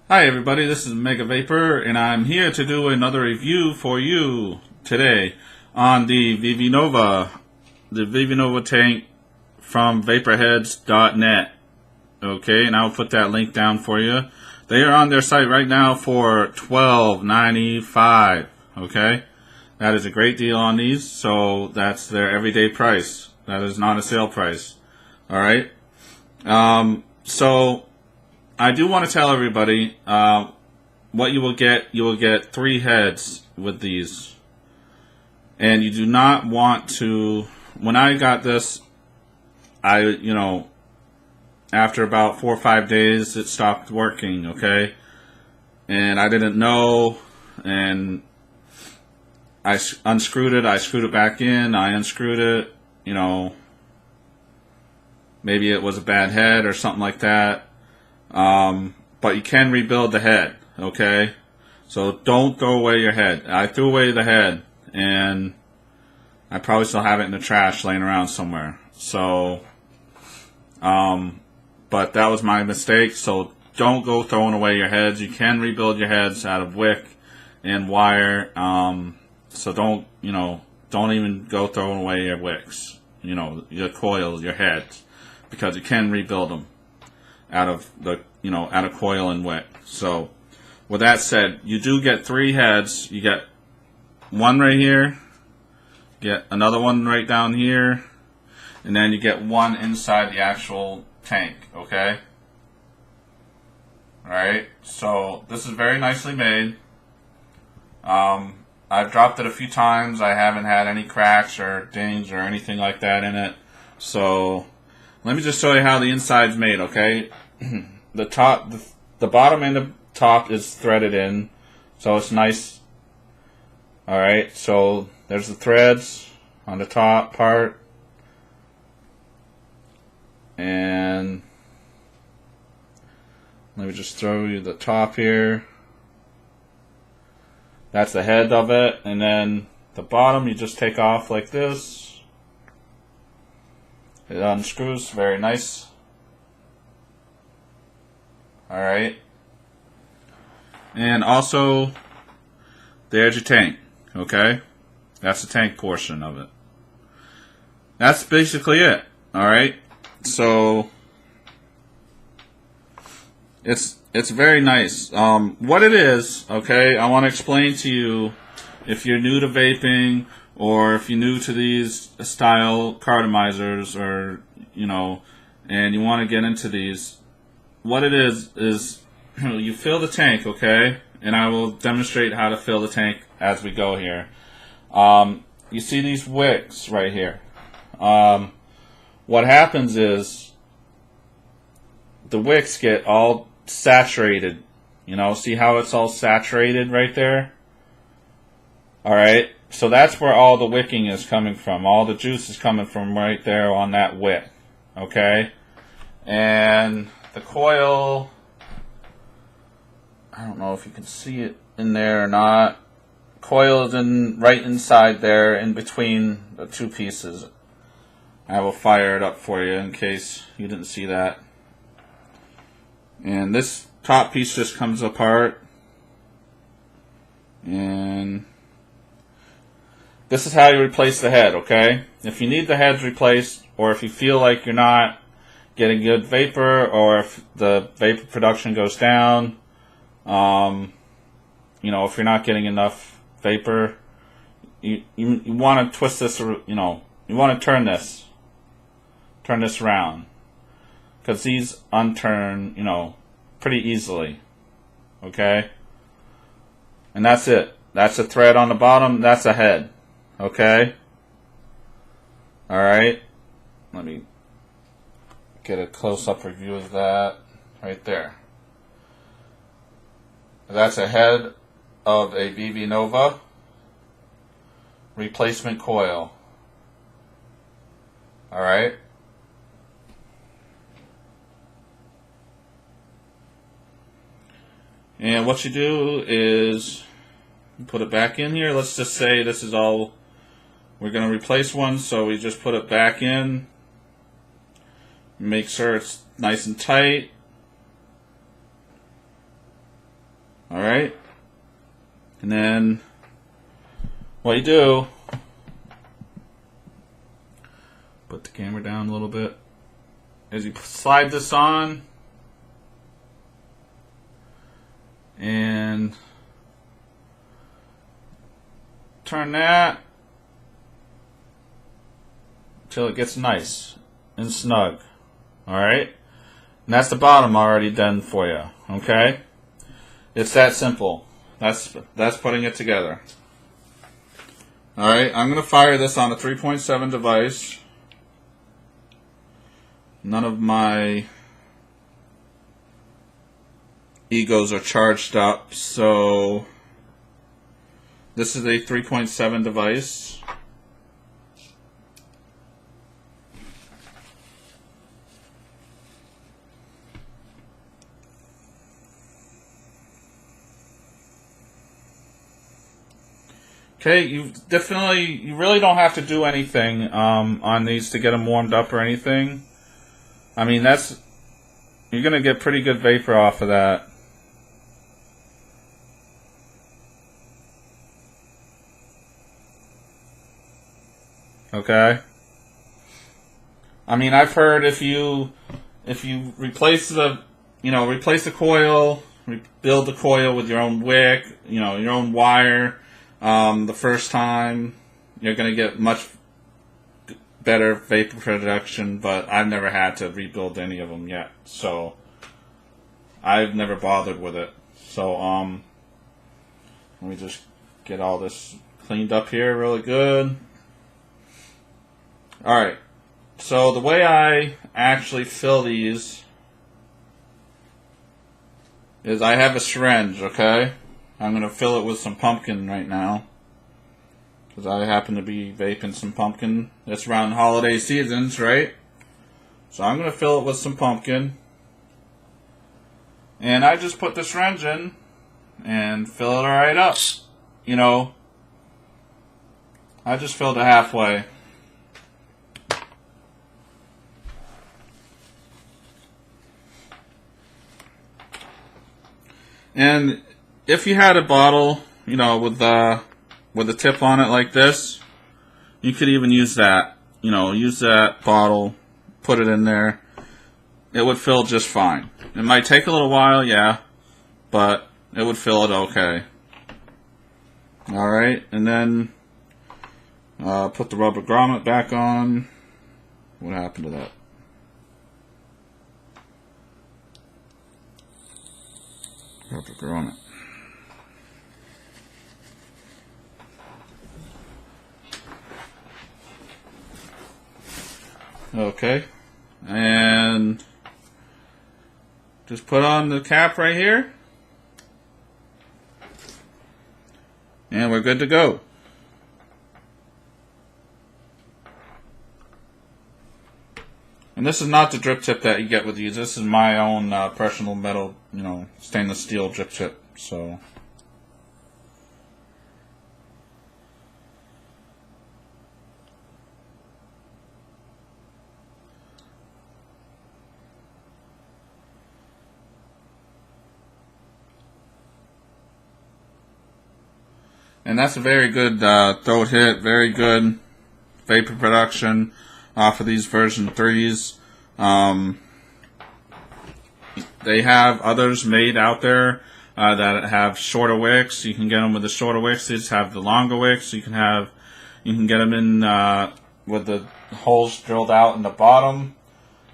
Hi everybody, this is Mega Vapor, and I'm here to do another review for you today on the Vivi Nova, tank from vaporheads.net. Okay, and I'll put that link down for you. They are on their site right now for $12.95. Okay, that is a great deal on these, so that's their everyday price. That is not a sale price. All right. So I do want to tell everybody what you will get. You will get 3 heads with these, and you do not want to. When I got this, after about 4 or 5 days, it stopped working. Okay, and I didn't know, and I unscrewed it. I screwed it back in. I unscrewed it. Maybe it was a bad head or something like that. But you can rebuild the head, okay? So don't throw away your head. I threw away the head, and I probably still have it in the trash laying around somewhere. So, but that was my mistake. So don't go throwing away your heads. You can rebuild your heads out of wick and wire. So don't even go throwing away your wicks, your coils, your heads, because you can rebuild them out of coil and wick. So with that said, you do get 3 heads. You get one right here, get another one right down here, and then you get one inside the actual tank. Okay, alright, so this is very nicely made. I've dropped it a few times. I haven't had any cracks or dings or anything like that in it. So let me just show you how the inside's made, okay? The bottom and the top is threaded in, so it's nice. Alright, so there's the threads on the top part. And let me just throw you the top here. That's the head of it, and then the bottom you just take off like this. It unscrews, very nice. Alright. And also, there's your tank, okay? That's the tank portion of it. That's basically it, alright? So, it's very nice. What it is, okay, I want to explain to you, if you're new to vaping, or if you're new to these style cartomizers, or, and you want to get into these, what it is you fill the tank, okay, and I will demonstrate how to fill the tank as we go here. You see these wicks right here. What happens is the wicks get all saturated. See how it's all saturated right there? Alright, so that's where all the wicking is coming from. All the juice is coming from right there on that wick. Okay? And the coil, I don't know if you can see it in there or not. Coil is right inside there, in between the 2 pieces. I will fire it up for you in case you didn't see that. And this top piece just comes apart. And this is how you replace the head, okay? If you need the heads replaced, or if you feel like you're not getting good vapor, or if the vapor production goes down, if you're not getting enough vapor, you want to twist this, you want to turn this around, because these unturn, pretty easily, okay? And that's it. That's a thread on the bottom. That's a head, okay? Alright, let me get a close-up review of that right there. That's a head of a Vivi Nova replacement coil. Alright. And what you do is put it back in here. Let's just say this is all, we're going to replace one, so we just put it back in. Make sure it's nice and tight. Alright? And then what you do, put the camera down a little bit, is you slide this on and turn that till it gets nice and snug. Alright? And that's the bottom already done for you. Okay? It's that simple. That's putting it together. Alright, I'm going to fire this on a 3.7 device. None of my egos are charged up, so this is a 3.7 device. Okay, you really don't have to do anything on these to get them warmed up or anything. I mean, you're gonna get pretty good vapor off of that. Okay. I mean, I've heard if you replace the coil, rebuild the coil with your own wick, your own wire. The first time, you're going to get much better vapor production, but I've never had to rebuild any of them yet, so I've never bothered with it. So, let me just get all this cleaned up here really good. Alright, so the way I actually fill these is I have a syringe, okay? I'm going to fill it with some pumpkin right now, because I happen to be vaping some pumpkin. It's around holiday seasons, right? So I'm going to fill it with some pumpkin. And I just put the syringe in and fill it right up. I just filled it halfway. And if you had a bottle, with the tip on it like this, you could even use that. Use that bottle, put it in there. It would fill just fine. It might take a little while, yeah, but it would fill it okay. Alright, and then put the rubber grommet back on. What happened to that? Rubber grommet. Okay, and just put on the cap right here, and we're good to go. And this is not the drip tip that you get with these. This is my own personal metal, stainless steel drip tip. So. And that's a very good throat hit, very good vapor production for these version 3s. They have others made out there that have shorter wicks. You can get them with the shorter wicks. These have the longer wicks. You can get them in with the holes drilled out in the bottom.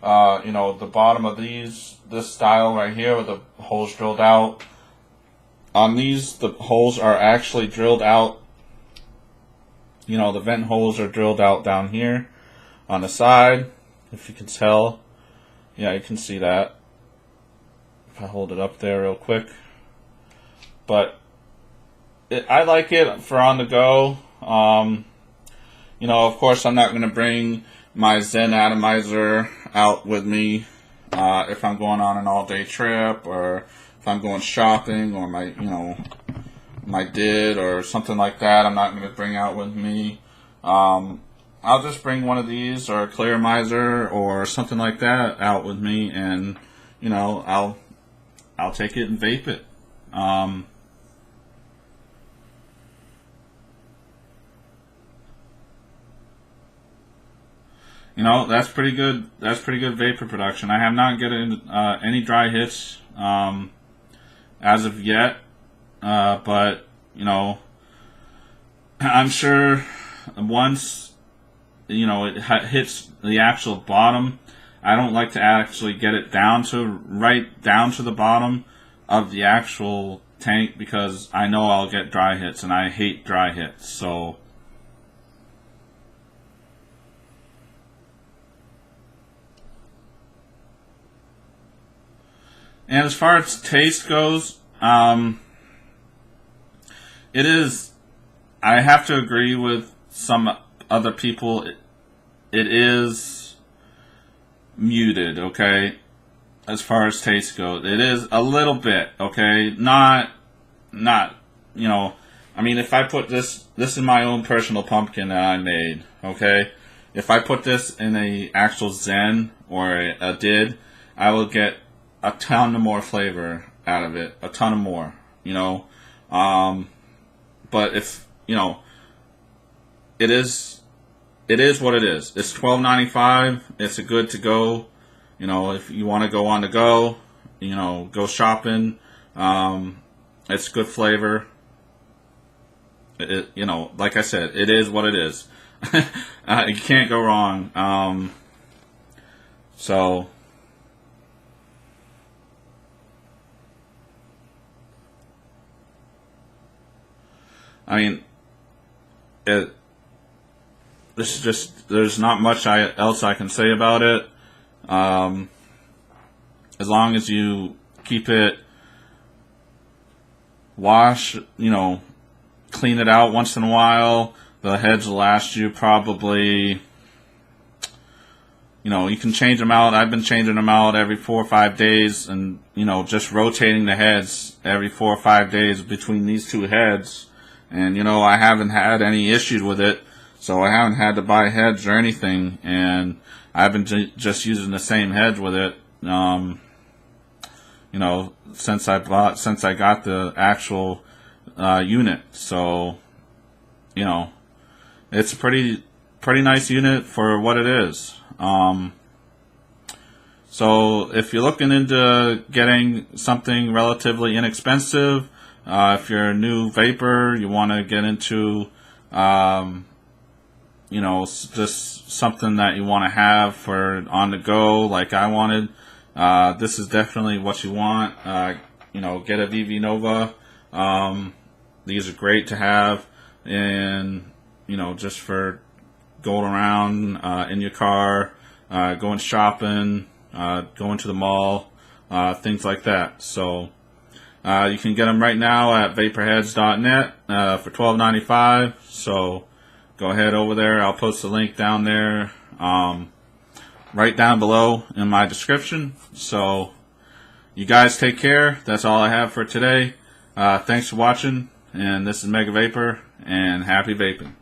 The bottom of this style right here with the holes drilled out. On these, the holes are actually drilled out. The vent holes are drilled out down here on the side. If you can tell. Yeah, you can see that. If I hold it up there real quick. But I like it for on the go. Of course, I'm not going to bring my Zen atomizer out with me if I'm going on an all-day trip, or if I'm going shopping, or my DID or something like that. I'm not going to bring out with me. I'll just bring one of these, or a clearomizer or something like that out with me, and I'll take it and vape it. You know, that's pretty good. That's pretty good vapor production. I have not gotten any dry hits as of yet, but you know, I'm sure once it hits the actual bottom, I don't like to actually get it down to right down to the bottom of the actual tank because I know I'll get dry hits, and I hate dry hits. So. And as far as taste goes, it is. I have to agree with some other people. It is muted, okay? As far as taste goes, it is a little bit, okay? Not. I mean, if I put this is my own personal pumpkin that I made, okay? If I put this in a actual Zen or a Did, I will get a ton of more flavor out of it, a ton of more, but if it is what it is. It's $12.95. It's a good to go. If you want to go on the go, go shopping. It's good flavor. Like I said, it is what it is. You can't go wrong. So. I mean, there's not much else I can say about it. As long as you keep it clean it out once in a while, the heads will last you probably, you can change them out. I've been changing them out every 4 or 5 days, and, just rotating the heads every 4 or 5 days between these two heads. And, I haven't had any issues with it, so I haven't had to buy heads or anything, and I've been just using the same heads with it, since I got the actual unit. So, it's a pretty nice unit for what it is. So if you're looking into getting something relatively inexpensive, if you're a new vapor, you want to get into, just something that you want to have for on the go, like I wanted. This is definitely what you want. Get a Vivi Nova. These are great to have, and just for going around in your car, going shopping, going to the mall, things like that. So. You can get them right now at vaporheads.net for $12.95. So go ahead over there. I'll post the link down there, right down below in my description. So you guys take care. That's all I have for today. Thanks for watching. And this is Mega Vapor, and happy vaping.